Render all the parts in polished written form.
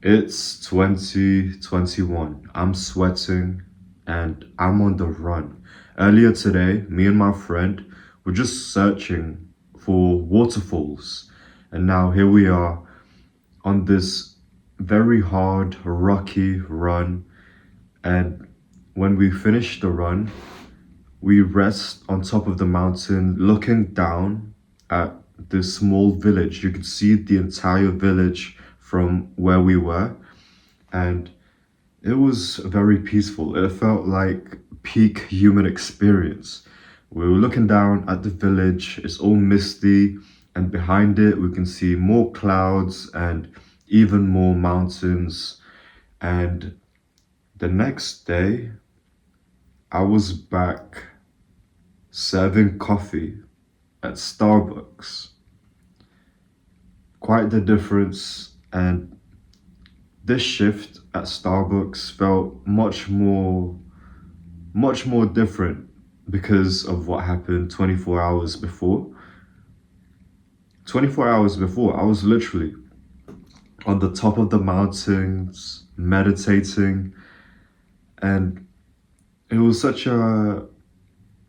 It's 2021. I'm sweating and I'm on the run. Earlier today, me and my friend were just searching for waterfalls. And now here we are on this very hard, rocky run. And when we finish the run, we rest on top of the mountain looking down at this small village. You could see the entire village from where we were. And it was very peaceful. It felt like peak human experience. We were looking down at the village, it's all misty, and behind it, we can see more clouds and even more mountains. And the next day, I was back serving coffee at Starbucks. Quite the difference. And this shift at Starbucks felt much more different because of what happened 24 hours before. 24 hours before, I was literally on the top of the mountains meditating, and it was such a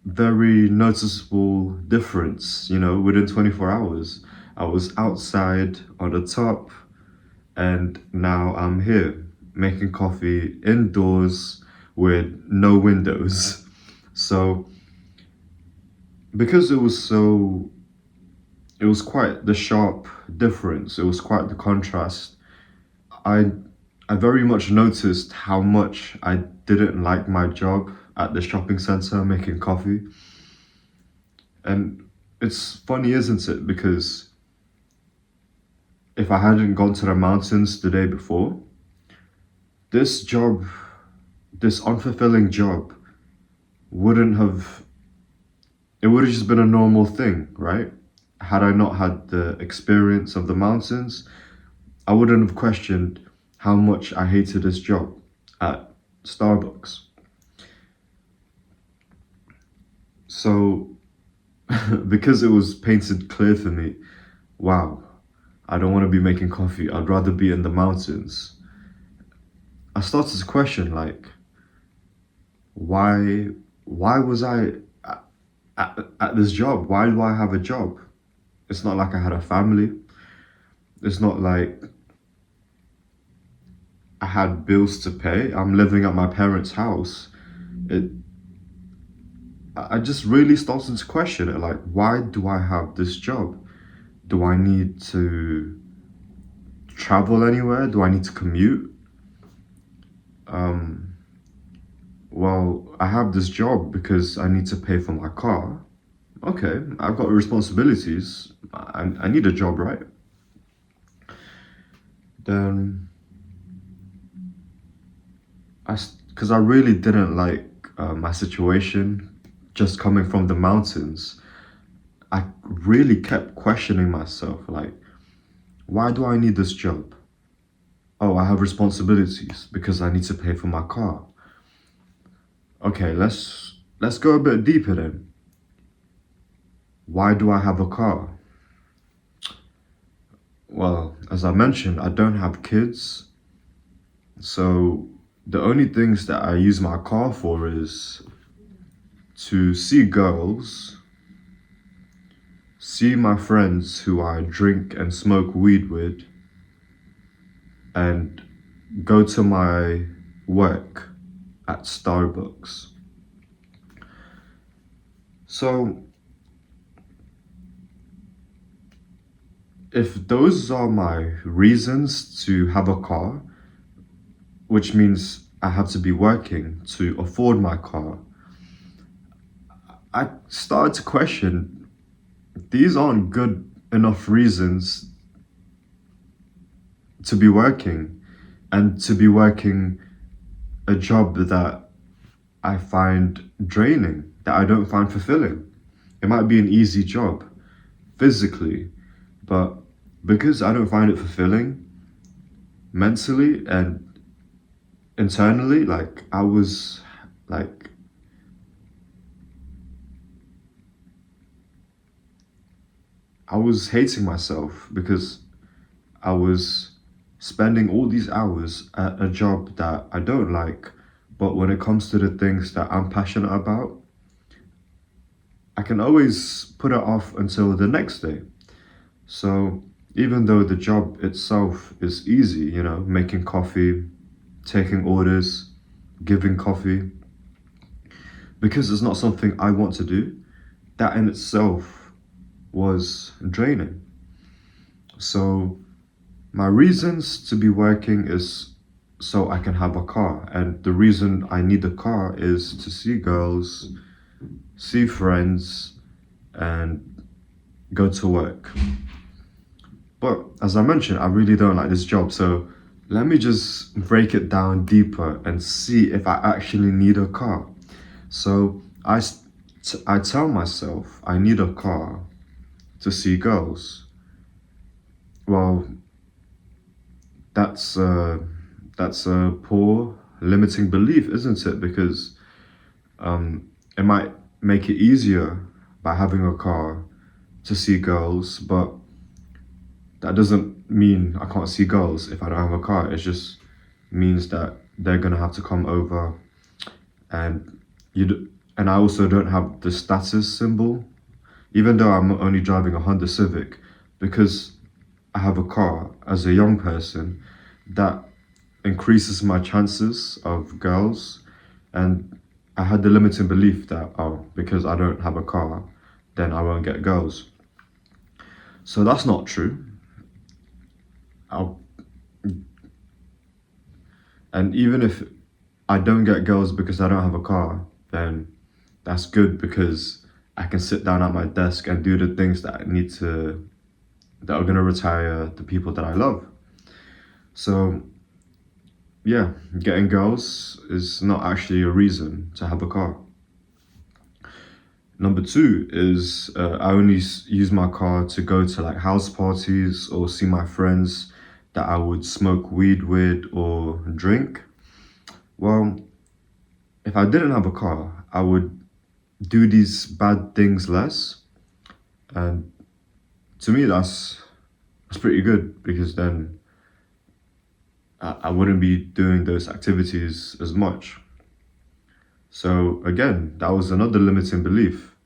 very noticeable difference, within 24 hours. I was outside on the top, and now I'm here making coffee indoors with no windows. So because it was quite the sharp difference, it was quite the contrast. I i very much noticed how much I didn't like my job at the shopping center making coffee. And it's funny, isn't it, because if I hadn't gone to the mountains the day before, this job, this unfulfilling job, wouldn't have it would have just been a normal thing, right? Had I not had the experience of the mountains, I wouldn't have questioned how much I hated this job at Starbucks. So, because it was painted clear for me, wow, I don't want to be making coffee, I'd rather be in the mountains. I started to question, like, why, why was I at this job? Why do I have a job? It's not like I had a family. It's not like I had bills to pay. I'm living at my parents' house. It, I just really started to question it. Like, why do I have this job? Do I need to travel anywhere? Do I need to commute? Um, well, I have this job because I need to pay for my car. Okay, I've got responsibilities. I need a job, right? Then because I really didn't like my situation just coming from the mountains. I really kept questioning myself, like, why do I need this job? Oh, I have responsibilities because I need to pay for my car. Okay, let's go a bit deeper then. Why do I have a car? Well, as I mentioned, I don't have kids, so the only things that I use my car for is to see girls, see my friends who I drink and smoke weed with, and go to my work at Starbucks. So, if those are my reasons to have a car, which means I have to be working to afford my car, I started to question, these aren't good enough reasons to be working, and to be working a job that I find draining, that I don't find fulfilling. It might be an easy job physically, but because I don't find it fulfilling mentally and internally, like I was hating myself because I was spending all these hours at a job that I don't like, but when it comes to the things that I'm passionate about, I can always put it off until the next day. So even though the job itself is easy, making coffee, taking orders, giving coffee, because it's not something I want to do, that in itself was draining. So my reasons to be working is so I can have a car. And the reason I need a car is to see girls, see friends, and go to work. But as I mentioned, I really don't like this job. So let me just break it down deeper and see if I actually need a car. So I tell myself I need a car to see girls. Well, that's that's a poor limiting belief, isn't it? Because it might make it easier by having a car to see girls, but that doesn't mean I can't see girls if I don't have a car. It just means that they're gonna have to come over, and and I also don't have the status symbol, even though I'm only driving a Honda Civic, because I have a car as a young person. That increases my chances of girls, and I had the limiting belief that, oh, because I don't have a car, then I won't get girls. So that's not true. I'll, and even if I don't get girls because I don't have a car, then that's good because I can sit down at my desk and do the things that I need to, that are gonna retire the people that I love. So yeah, getting girls is not actually a reason to have a car. Number two is I only use my car to go to like house parties or see my friends that I would smoke weed with or drink. Well, if I didn't have a car, I would do these bad things less. And to me, that's pretty good because then I wouldn't be doing those activities as much. So again, that was another limiting belief.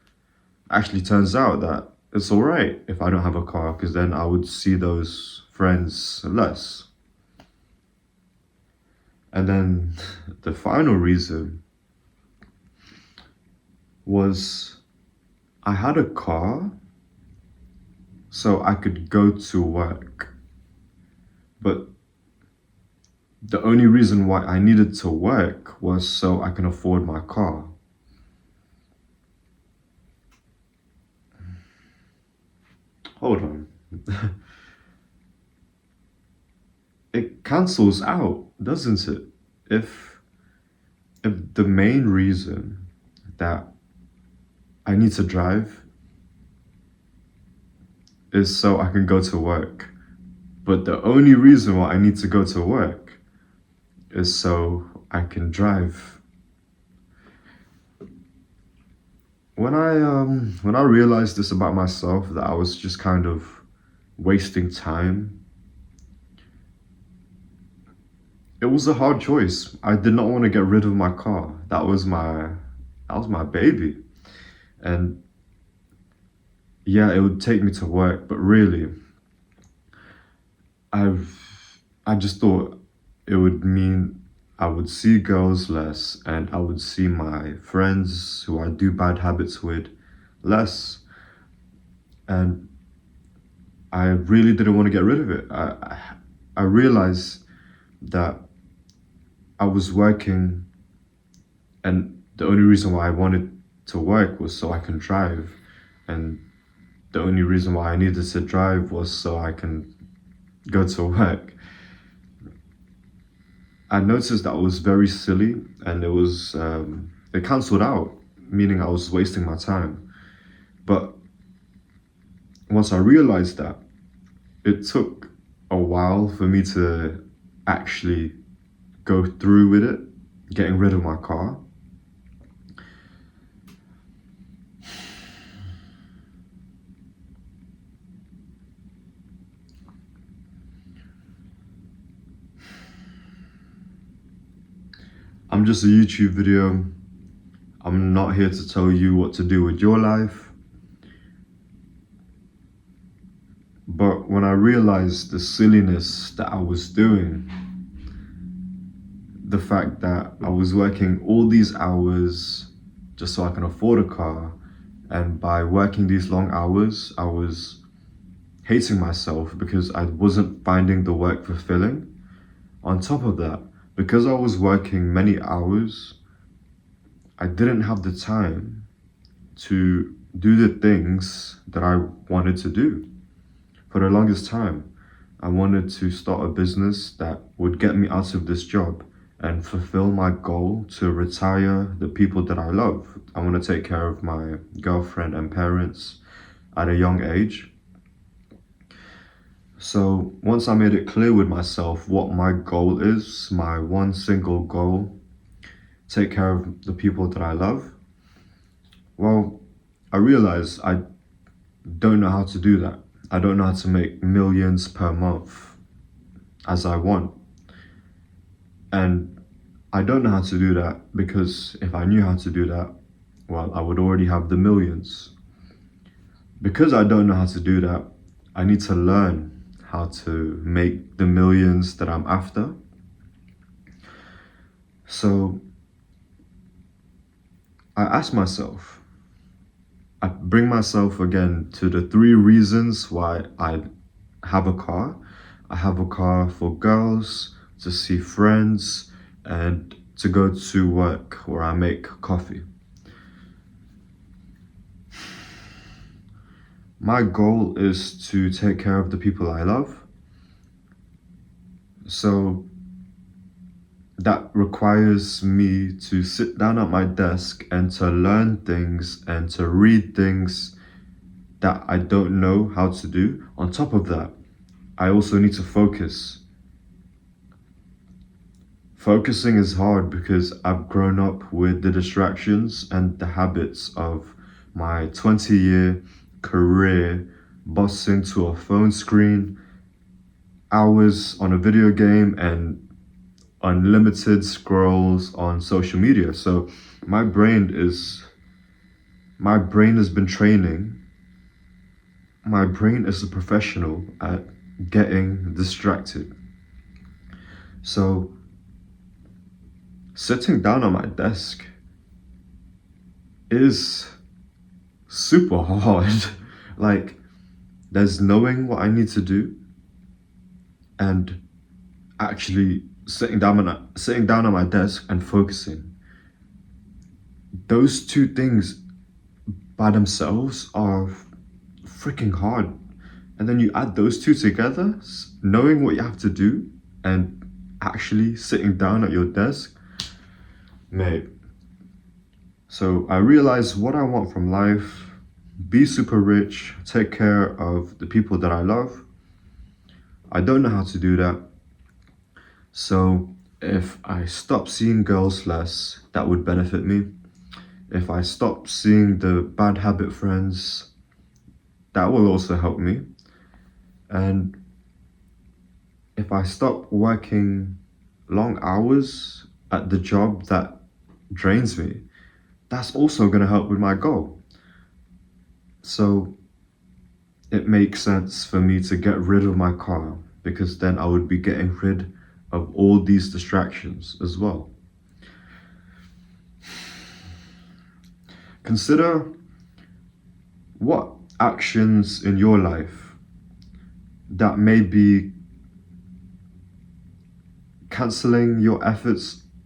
Actually turns out that it's all right if I don't have a car because then I would see those friends less. And then the final reason was I had a car so I could go to work. But the only reason why I needed to work was so I can afford my car. Hold on. It cancels out, doesn't it? If if the main reason that I need to drive is so I can go to work, but the only reason why I need to go to work is so I can drive. When I realized this about myself, that I was just kind of wasting time, it was a hard choice. I did not want to get rid of my car. That was my baby. And yeah, it would take me to work, but really, I just thought it would mean I would see girls less and I would see my friends who I do bad habits with less. And I really didn't want to get rid of it. I realized that I was working, and the only reason why I wanted to work was so I can drive. And the only reason why I needed to drive was so I can go to work. I noticed that was very silly, and it cancelled out, meaning I was wasting my time. But once I realized that, it took a while for me to actually go through with it, getting rid of my car. I'm just a YouTube video. I'm not here to tell you what to do with your life. But when I realized the silliness that I was doing, the fact that I was working all these hours just so I can afford a car, and by working these long hours, I was hating myself because I wasn't finding the work fulfilling. On top of that, because I was working many hours, I didn't have the time to do the things that I wanted to do. For the longest time, I wanted to start a business that would get me out of this job and fulfill my goal to retire the people that I love. I want to take care of my girlfriend and parents at a young age. So once I made it clear with myself what my goal is, my one single goal, take care of the people that I love, well, I realized I don't know how to do that. I don't know how to make millions per month as I want. And I don't know how to do that because if I knew how to do that, well, I would already have the millions. Because I don't know how to do that, I need to learn how to make the millions that I'm after. So I ask myself, I bring myself again to the 3 reasons why I have a car. I have a car for girls, to see friends, and to go to work where I make coffee. My goal is to take care of the people I love. So that requires me to sit down at my desk and to learn things and to read things that I don't know how to do. On top of that, I also need to focus. Focusing is hard because I've grown up with the distractions and the habits of my 20-year career bossing to a phone screen, hours on a video game, and unlimited scrolls on social media. So my brain has been training. My brain is a professional at getting distracted. So sitting down on my desk is super hard. Like, there's knowing what I need to do and actually sitting down on my desk and focusing. Those 2 things by themselves are freaking hard. And then you add those 2 together, knowing what you have to do and actually sitting down at your desk, mate. So I realized what I want from life: be super rich, take care of the people that I love. I don't know how to do that. So if I stop seeing girls less, that would benefit me. If I stop seeing the bad habit friends, that will also help me. And if I stop working long hours at the job that drains me, that's also going to help with my goal. So it makes sense for me to get rid of my car because then I would be getting rid of all these distractions as well. Consider what actions in your life that may be canceling your efforts